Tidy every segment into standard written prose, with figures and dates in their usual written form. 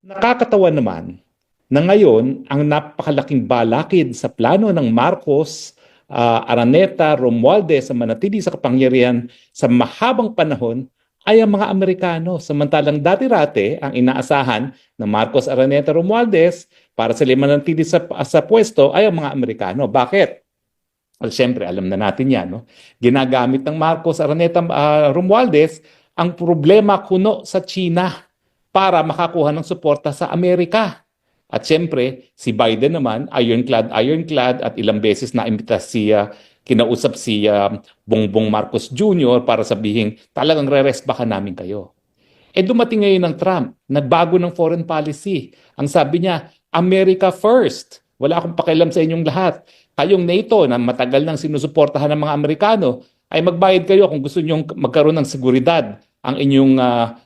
Nakakatawa naman na ngayon ang napakalaking balakid sa plano ng Marcos, Araneta, Romualdez sa manatili sa kapangyarihan sa mahabang panahon ay ang mga Amerikano. Samantalang dati-rate ang inaasahan ng Marcos, Araneta, Romualdez para sila manatili sa pwesto ay ang mga Amerikano. Bakit? Well, siyempre, alam na natin yan. No? Ginagamit ng Marcos, Araneta, Romualdez ang problema kuno sa China para makakuha ng suporta sa Amerika. At siyempre, si Biden naman, ironclad at ilang beses na imbita kinausap si Bongbong Marcos Jr. para sabihin, talagang re-resbakan namin kayo. Dumating ngayon ng Trump, nagbago ng foreign policy. Ang sabi niya, America first. Wala akong pakialam sa inyong lahat. Kayong NATO na matagal nang sinusuportahan ng mga Amerikano, ay magbayad kayo kung gusto niyo magkaroon ng seguridad ang inyong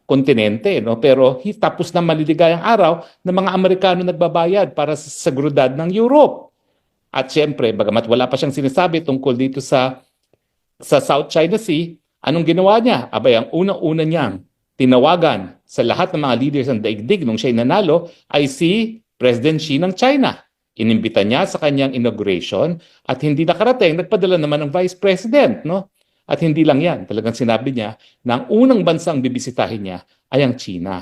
kontinente. No? Pero tapos na maliligayang araw na mga Amerikano nagbabayad para sa seguridad ng Europe. At siyempre, bagamat wala pa siyang sinasabi tungkol dito sa South China Sea, anong ginawa niya? Abay, ang unang-una niyang tinawagan sa lahat ng mga leaders ng daigdig nung siya'y nanalo ay si President Xi ng China. Inimbita niya sa kanyang inauguration at hindi nakarating, nagpadala naman ng Vice President. No? At hindi lang yan, talagang sinabi niya na ang unang bansang bibisitahin niya ay ang China.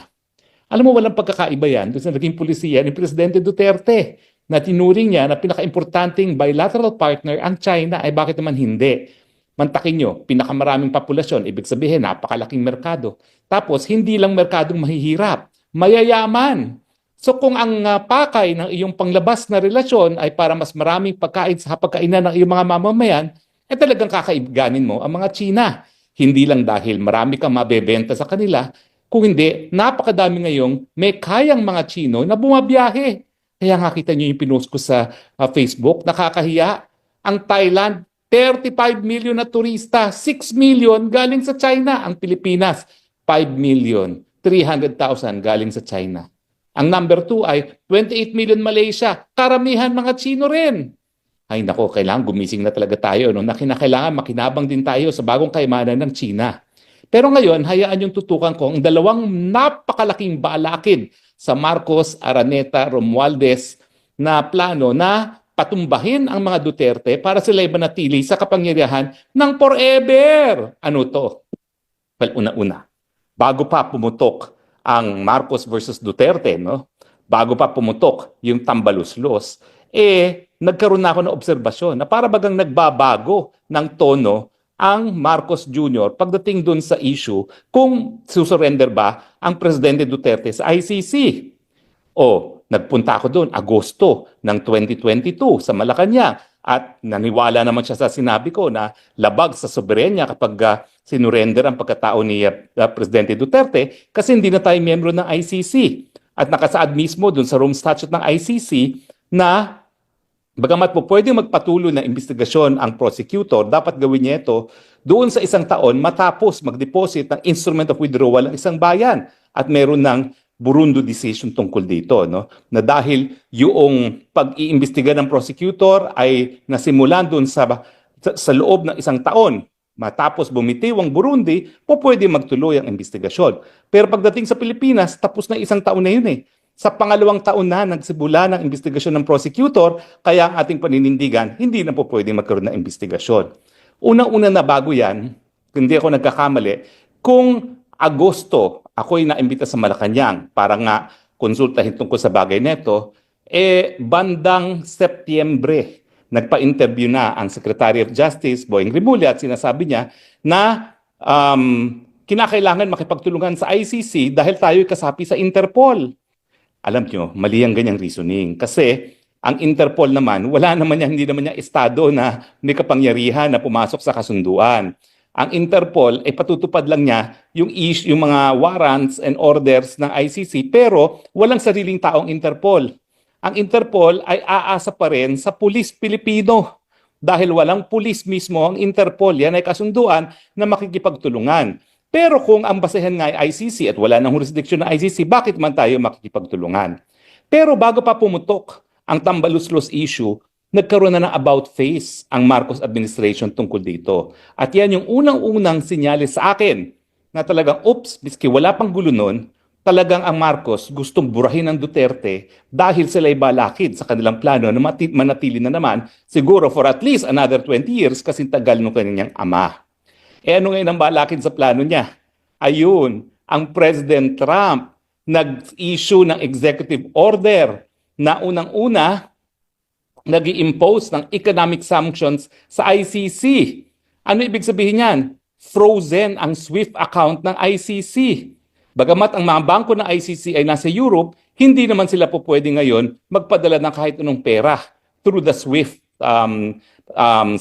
Alam mo, walang pagkakaiba yan doon sa naging pulisiya ni Presidente Duterte na tinuring niya na pinaka-importanting bilateral partner ang China. Ay bakit naman hindi? Mantakin nyo, pinakamaraming populasyon, ibig sabihin, napakalaking merkado. Tapos, hindi lang merkadong mahihirap, mayayaman. So kung ang pakay ng iyong panglabas na relasyon ay para mas maraming pagkain sa hapagkainan ng iyong mga mamamayan, talagang kakaiganin mo ang mga China. Hindi lang dahil marami kang mabebenta sa kanila, kung hindi, napakadami ngayong may kayang mga Chino na bumabiyahe. Kaya nga kita nyo yung pinost ko sa Facebook, nakakahiya. Ang Thailand, 35 million na turista, 6 million galing sa China. Ang Pilipinas, 5,300,000 galing sa China. Ang number 2 ay 28 million Malaysia. Karamihan mga Chino rin. Ay nako, kailangan gumising na talaga tayo. No? Na kinakailangan makinabang din tayo sa bagong kayamanan ng China. Pero ngayon, hayaan yung tutukan ko ang dalawang napakalaking balakid sa Marcos, Araneta, Romualdez na plano na patumbahin ang mga Duterte para sila manatili sa kapangyarihan ng forever. Ano to? Well, una-una, bago pa pumutok ang Marcos versus Duterte, no? Bago pa pumutok yung tambaluslos, nagkaroon na ako ng obserbasyon na para bagang nagbabago ng tono ang Marcos Jr. pagdating dun sa issue kung susurrender ba ang Presidente Duterte sa ICC. Nagpunta ako doon Agosto ng 2022 sa Malacanang at naniwala naman siya sa sinabi ko na labag sa soberenya kapag sinurrender ang pagkatao ni Presidente Duterte kasi hindi na tayo miyembro ng ICC. At nakasaad mismo doon sa Rome Statute ng ICC na bagamat po pwedeng magpatuloy ng investigasyon ang prosecutor, dapat gawin niya ito doon sa isang taon matapos mag-deposit ng instrument of withdrawal ng isang bayan at meron ng Burundo decision tungkol dito, no? Na dahil yung pag-iimbestiga ng prosecutor ay nasimulan doon sa loob ng isang taon, matapos bumitiw ang Burundi, pwede magtuloy ang investigasyon. Pero pagdating sa Pilipinas, tapos na isang taon na yun Sa pangalawang taon na nagsimula ng investigasyon ng prosecutor, kaya ang ating paninindigan, hindi na pwede magkaroon ng investigasyon. Unang-una na bago yan, hindi ako nagkakamali, kung Agosto, ako'y naimbita sa Malacanang para nga konsultahin tungkol sa bagay neto, bandang Setyembre, nagpa-interview na ang Secretary of Justice, Boying Rimulya, at sinasabi niya na kinakailangan makipagtulungan sa ICC dahil tayo'y kasapi sa Interpol. Alam nyo, mali ang ganyang reasoning. Kasi ang Interpol naman, hindi naman niya estado na may kapangyarihan na pumasok sa kasunduan. Ang Interpol ay patutupad lang niya yung mga warrants and orders ng ICC pero walang sariling taong Interpol. Ang Interpol ay aasa pa rin sa pulis Pilipino dahil walang pulis mismo ang Interpol. Yan ay kasunduan na makikipagtulungan. Pero kung ang basehan nga ay ICC at wala nang jurisdiction ng ICC, bakit man tayo makikipagtulungan? Pero bago pa pumutok ang tambaluslos issue, nagkaroon na ng about face ang Marcos administration tungkol dito. At yan yung unang-unang sinyalis sa akin na talagang, oops, biski wala pang gulo nun, talagang ang Marcos gustong burahin ng Duterte dahil sila'y balakid sa kanilang plano na manatili na naman siguro for at least another 20 years kasi tagal ng kanyang ama. Ano ngayon ang balakid sa plano niya? Ayun, ang President Trump nag-issue ng executive order na unang-una nag-i-impose ng economic sanctions sa ICC. Ano ibig sabihin niyan? Frozen ang SWIFT account ng ICC. Bagamat ang mga bangko ng ICC ay nasa Europe, hindi naman sila po pwede ngayon magpadala ng kahit anong pera through the SWIFT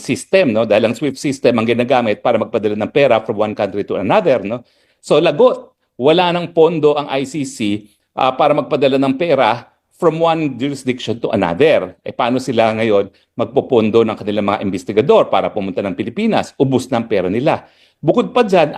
system, no? Dahil ang SWIFT system ang ginagamit para magpadala ng pera from one country to another, no? So lagot, wala nang pondo ang ICC para magpadala ng pera from one jurisdiction to another. Paano sila ngayon magpopondo ng kanilang mga investigador para pumunta ng Pilipinas? Ubus ng pera nila. Bukod pa dyan,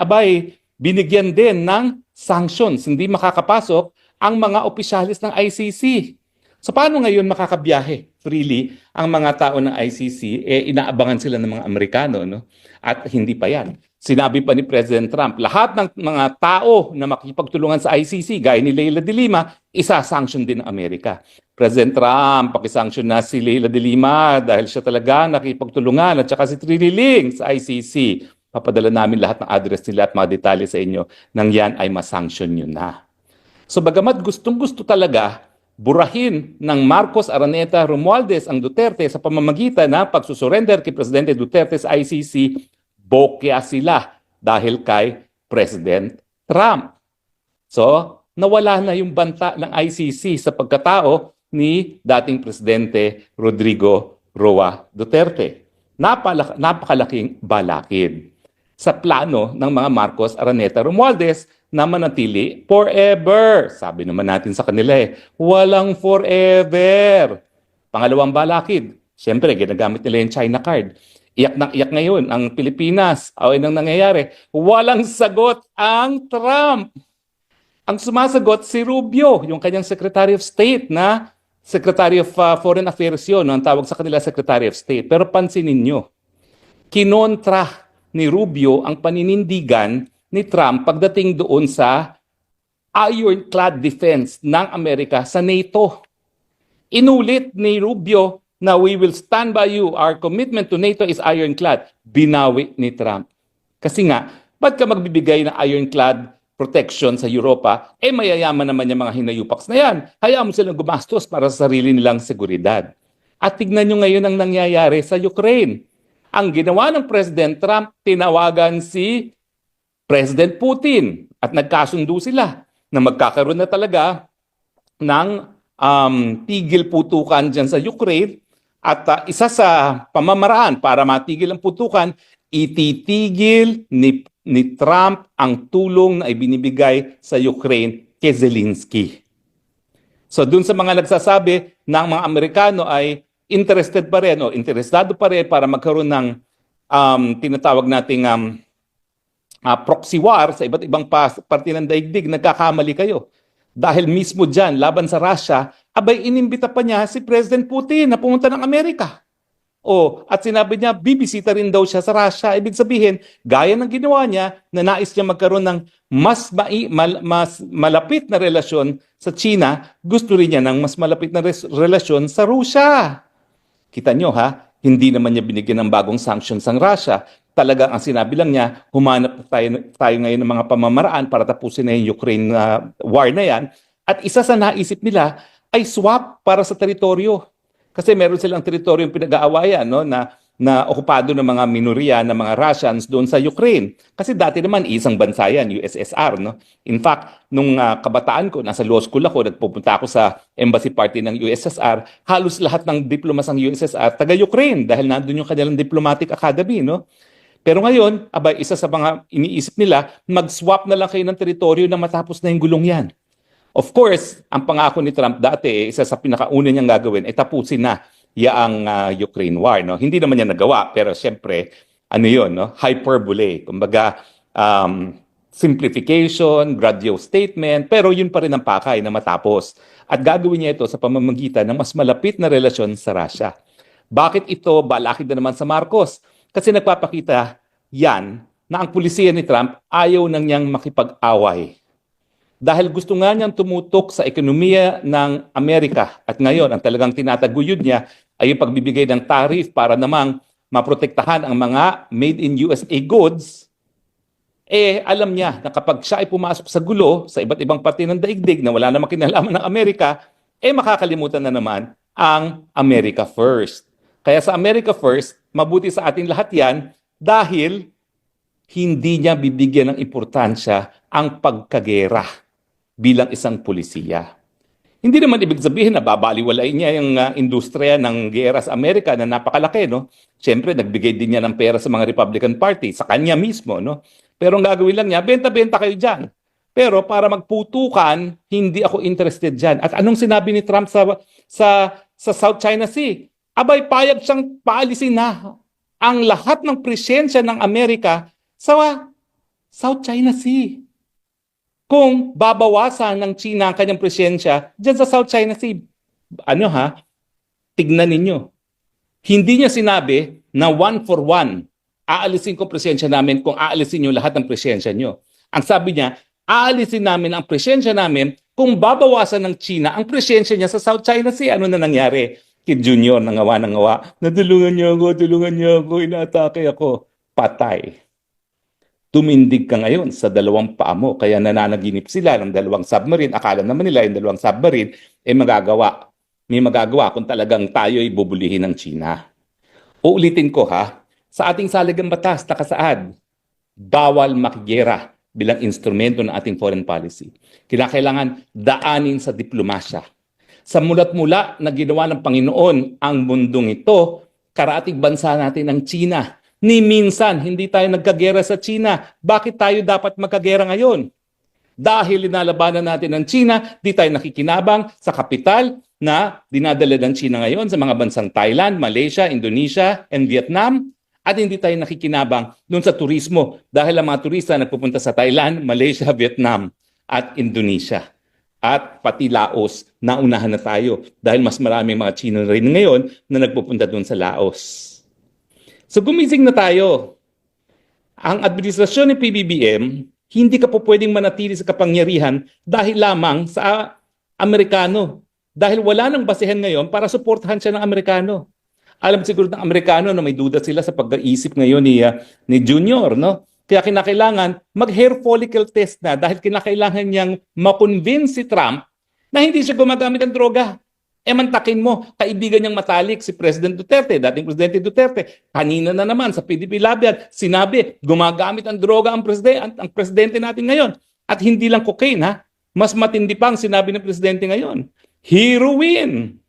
binigyan din ng sanctions. Hindi makakapasok ang mga opisyalis ng ICC. So paano ngayon makakabiyahe freely ang mga tao ng ICC? Inaabangan sila ng mga Amerikano, no? At hindi pa yan. Sinabi pa ni President Trump, lahat ng mga tao na makipagtulungan sa ICC, gaya ni Leila de Lima, isa-sanction din ng Amerika. President Trump, pakisanction na si Leila de Lima dahil siya talaga nakipagtulungan at saka si Trini Ling sa ICC. Papadala namin lahat ng address nila at mga detalye sa inyo nang yan ay masanction nyo na. So bagamat gustong-gusto talaga burahin ng Marcos, Araneta, Romualdez ang Duterte sa pamamagitan ng pagsusurrender kay Presidente Duterte sa ICC, bokya sila dahil kay President Trump. So, nawala na yung banta ng ICC sa pagkatao ni dating Presidente Rodrigo Roa Duterte. Napakalaking balakid sa plano ng mga Marcos, Araneta, Romualdez na manatili forever. Sabi naman natin sa kanila walang forever. Pangalawang balakid, siyempre ginagamit nila yung China card. Iyak na iyak ngayon ang Pilipinas. Ano nang nangyayari? Walang sagot ang Trump. Ang sumasagot si Rubio, yung kanyang Secretary of State na Secretary of Foreign Affairs yun, ang tawag sa kanila Secretary of State. Pero pansinin nyo, kinontra ni Rubio ang paninindigan ni Trump pagdating doon sa ironclad defense ng Amerika sa NATO. Inulit ni Rubio na we will stand by you. Our commitment to NATO is ironclad. Binawi ni Trump. Kasi nga, ba't ka magbibigay ng ironclad protection sa Europa? Mayayaman naman yung mga hinayupaks na yan. Hayaan mo silang gumastos para sa sarili nilang seguridad. At tignan nyo ngayon ang nangyayari sa Ukraine. Ang ginawa ng President Trump, tinawagan si President Putin at nagkasundo sila na magkakaroon na talaga ng tigil putukan dyan sa Ukraine. At isa sa pamamaraan para matigil ang putukan, ititigil ni Trump ang tulong na ibinibigay sa Ukraine kay Zelensky. So dun sa mga nagsasabi na ang mga Amerikano ay interested pa rin o interesado pa rin para magkaroon ng tinatawag nating proxy war sa iba't ibang parte ng daigdig, nagkakamali kayo. Dahil mismo dyan, laban sa Russia, inimbita pa niya si President Putin na pumunta ng Amerika. At sinabi niya, bibisita rin daw siya sa Russia. Ibig sabihin, gaya ng ginawa niya, na nais niya magkaroon ng mas malapit na relasyon sa China, gusto rin niya ng mas malapit na relasyon sa Russia. Kita nyo hindi naman niya binigyan ng bagong sanctions ang Russia. Talagang ang sinabi lang niya, humanap tayo ngayon ng mga pamamaraan para tapusin na yung Ukraine war na yan. At isa sa naisip nila ay swap para sa teritoryo. Kasi meron silang teritoryong pinag-aawayan, no, na okupado ng mga minoriya ng mga Russians doon sa Ukraine. Kasi dati naman isang bansa yan, USSR. No? In fact, nung kabataan ko, nasa law school ako, nagpupunta ako sa embassy party ng USSR, halos lahat ng diplomas ng USSR taga-Ukraine dahil nandun yung kanilang diplomatic academy. No? Pero ngayon, isa sa mga iniisip nila, mag-swap na lang kayo ng teritoryo na matapos na yung gulong yan. Of course, ang pangako ni Trump dati, isa sa pinakauna niyang gagawin, ay tapusin na yaang Ukraine war. No? Hindi naman niya nagawa, pero siyempre, yun, no? Hyperbole. Kumbaga, simplification, grandiose statement, pero yun pa rin ang pakay na matapos. At gagawin niya ito sa pamamagitan ng mas malapit na relasyon sa Russia. Bakit ito balakid na naman sa Marcos? Kasi nagpapakita yan na ang pulisiya ni Trump ayaw nang niyang makipag-away Dahil gusto nga niyang tumutok sa ekonomiya ng Amerika at ngayon ang talagang tinataguyod niya ay yung pagbibigay ng tariff para namang maprotektahan ang mga made in USA goods, alam niya na kapag siya ay pumasok sa gulo sa iba't ibang parte ng daigdig na wala namang kinalaman ng Amerika, makakalimutan na naman ang America First. Kaya sa America First, mabuti sa ating lahat yan dahil hindi niya bibigyan ng importansya ang pagkagera bilang isang pulisiya. Hindi naman ibig sabihin na babaliwalain niya yung industriya ng gera sa Amerika na napakalaki, no? Siyempre, nagbigay din niya ng pera sa mga Republican Party, sa kanya mismo, no? Pero ang gagawin lang niya, benta-benta kayo dyan. Pero para magputukan, hindi ako interested dyan. At anong sinabi ni Trump sa South China Sea? Abay, payag siyang paalisin na ang lahat ng presensya ng Amerika sa South China Sea. Kung babawasan ng China ang kanyang presensya dyan sa South China Sea. Tignan ninyo. Hindi niya sinabi na 1-for-1, aalisin ko presensya namin kung aalisin niyo lahat ng presensya niyo. Ang sabi niya, aalisin namin ang presensya namin kung babawasan ng China ang presensya niya sa South China Sea. Ano na nangyari? Kid Junior, nangawa, natulungan niyo ako, inaatake ako. Patay. Tumindig ka ngayon sa dalawang paa mo, kaya nananaginip sila ng dalawang submarine. Akala naman nila yung dalawang submarine, magagawa. May magagawa kung talagang tayo ay bubulihin ng China. Uulitin ko sa ating saligang batas nakasaad, bawal makigera bilang instrumento ng ating foreign policy. Kinakailangan daanin sa diplomasya. Sa mulat-mula na ginawa ng Panginoon ang mundong ito, karatig bansa natin ang China. Ni minsan, hindi tayo nagkagera sa China. Bakit tayo dapat magkagera ngayon? Dahil linalabanan natin ang China, di tayo nakikinabang sa kapital na dinadala ng China ngayon sa mga bansang Thailand, Malaysia, Indonesia, and Vietnam. At hindi tayo nakikinabang doon sa turismo dahil ang mga turista nagpupunta sa Thailand, Malaysia, Vietnam, at Indonesia. At pati Laos, naunahan na tayo dahil mas maraming mga Chino rin ngayon na nagpupunta doon sa Laos. So gumising na tayo. Ang administrasyon ng PBBM, hindi ka po pwedeng manatili sa kapangyarihan dahil lamang sa Amerikano. Dahil wala nang basehan ngayon para suportahan siya ng Amerikano. Alam siguro ng Amerikano na may duda sila sa pag-iisip ngayon ni Junior, no? Kaya kinakailangan mag-hair follicle test na dahil kinakailangan niyang makonvince si Trump na hindi siya gumagamit ng droga. Mantakin mo, kaibigan niyang matalik si President Duterte, dating Presidente Duterte. Kanina na naman sa PDP Labian, sinabi, gumagamit ang droga ang presidente natin ngayon. At hindi lang cocaine, mas matindi pa ang sinabi ng presidente ngayon. Heroin!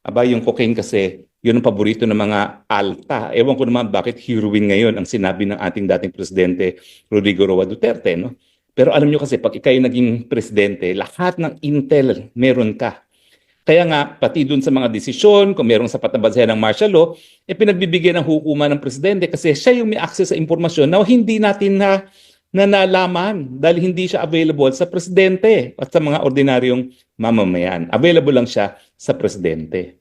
Aba, yung cocaine kasi, yun ang paborito ng mga alta. Ewan ko naman bakit heroin ngayon ang sinabi ng ating dating Presidente Rodrigo Roa Duterte. No? Pero alam nyo kasi, pag ikay naging presidente, lahat ng intel meron ka. Kaya nga, pati dun sa mga desisyon, kung mayroong sapat na basehan ng martial law, pinagbibigyan ng hukuman ng presidente kasi siya yung may access sa impormasyon na hindi natin na nalaman dahil hindi siya available sa presidente at sa mga ordinaryong mamamayan. Available lang siya sa presidente.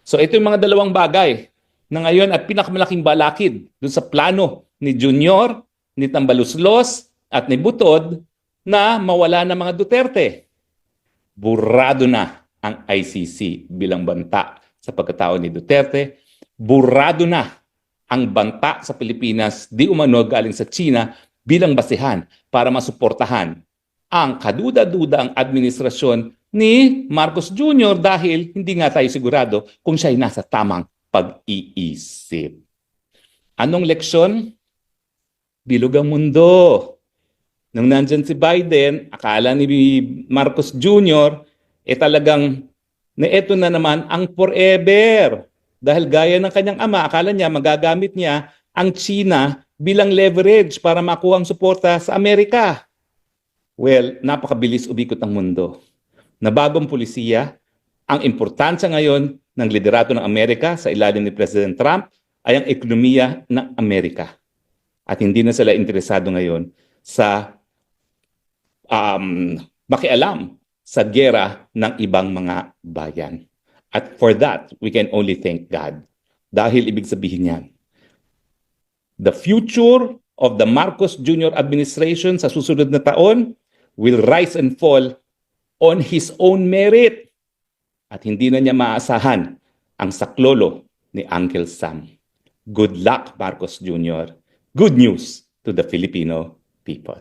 So ito yung mga dalawang bagay na ngayon at pinakamalaking balakid dun sa plano ni Junior, ni Tambaluslos at ni Butod na mawala ng mga Duterte. Burado na ang ICC bilang banta sa pagkatao ni Duterte. Burado na ang banta sa Pilipinas di umano galing sa China bilang basehan para masuportahan ang kaduda-duda ang administrasyon ni Marcos Jr. dahil hindi nga tayo sigurado kung siya ay nasa tamang pag-iisip. Anong leksyon? Bilog ang mundo. Nung nandyan si Biden, akala ni Marcos Jr., talagang eto na naman ang forever. Dahil gaya ng kanyang ama, akala niya magagamit niya ang China bilang leverage para makuha ang suporta sa Amerika. Well, napakabilis umikot ang mundo. Na bagong pulisiya, ang importansya ngayon ng liderato ng Amerika sa ilalim ni President Trump ay ang ekonomiya ng Amerika. At hindi na sila interesado ngayon sa makialam sa gera ng ibang mga bayan. At for that, we can only thank God. Dahil ibig sabihin niyan, the future of the Marcos Jr. administration sa susunod na taon will rise and fall on his own merit at hindi na niya maaasahan ang saklolo ni Uncle Sam. Good luck, Marcos Jr. Good news to the Filipino people.